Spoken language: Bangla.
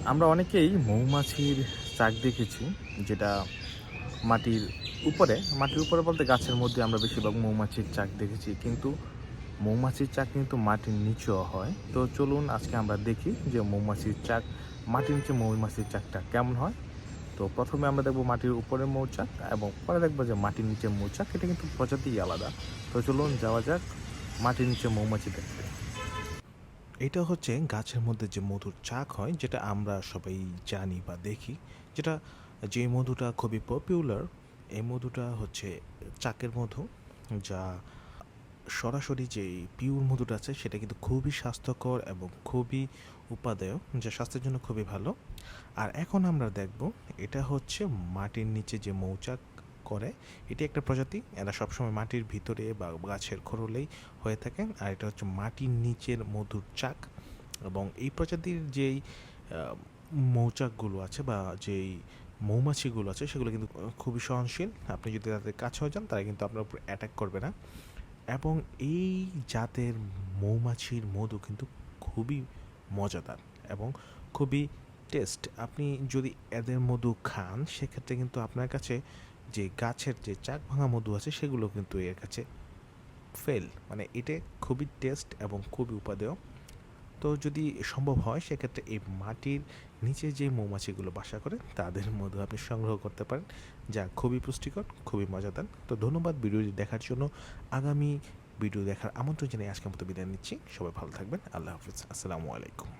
আমরা অনেকেই মৌমাছির চাক দেখেছি, যেটা মাটির মাটির উপরে বলতে গাছের মধ্যে আমরা বেশিরভাগ মৌমাছির চাক দেখেছি। কিন্তু মৌমাছির চাক কিন্তু মাটির নিচেও হয়। তো চলুন আজকে আমরা দেখি যে মৌমাছির চাক, মাটির নিচে মৌমাছির চাকটা কেমন হয়। তো প্রথমে আমরা দেখব মাটির উপরের মৌচাক এবং পরে দেখবো যে মাটির নিচে মৌচাক, এটা কিন্তু প্রজাতিই আলাদা। তো চলুন যাওয়া যাক মাটির নিচে মৌমাছি দেখতে। এটা হচ্ছে গাছের মধ্যে যে মধুর চাক হয়, যেটা আমরা সবাই জানি বা দেখি, যেটা যে মধুটা খুবই পপুলার। এই মধুটা হচ্ছে চাকের মধু, যা সরাসরি যে পিওর মধুটা আছে সেটা কিন্তু খুবই স্বাস্থ্যকর এবং খুবই উপাদেয়, যা স্বাস্থ্যের জন্য খুবই ভালো। আর এখন আমরা দেখব এটা হচ্ছে মাটির নিচে যে মৌচাক করে, এটি একটা প্রজাতি। এরা সবসময় মাটির ভিতরে বা গাছের খোরলেই হয়ে থাকে। আর এটা হচ্ছে মাটির নিচের মধুর চাক। এবং এই প্রজাতির যেই মৌচাকগুলো আছে বা যেই মৌমাছিগুলো আছে সেগুলো কিন্তু খুবই সহনশীল। আপনি যদি তাদের কাছেও যান তারা কিন্তু আপনার উপর অ্যাটাক করবে না। এবং এই জাতের মৌমাছির মধু কিন্তু খুবই মজাদার এবং খুবই টেস্ট। আপনি যদি এদের মধু খান সেক্ষেত্রে কিন্তু আপনার কাছে যে গাছের যে চাক ভাঙা মধু আছে সেগুলো কিন্তু এর কাছে ফেল, মানে এটা খুবই টেস্ট এবং খুবই উপাদেয়। তো যদি সম্ভব হয় সেক্ষেত্রে এই মাটির নিচে যে মৌমাছিগুলো বাসা করে তাদের মধু আপনি সংগ্রহ করতে পারেন, যা খুবই পুষ্টিকর, খুবই মজাদার। তো ধন্যবাদ ভিডিওটি দেখার জন্য। আগামী ভিডিও দেখার আমন্ত্রণ জানিয়ে আজকের মতো বিদায় নিচ্ছি। সবাই ভালো থাকবেন। আল্লাহ হাফিজ। আসসালামু আলাইকুম।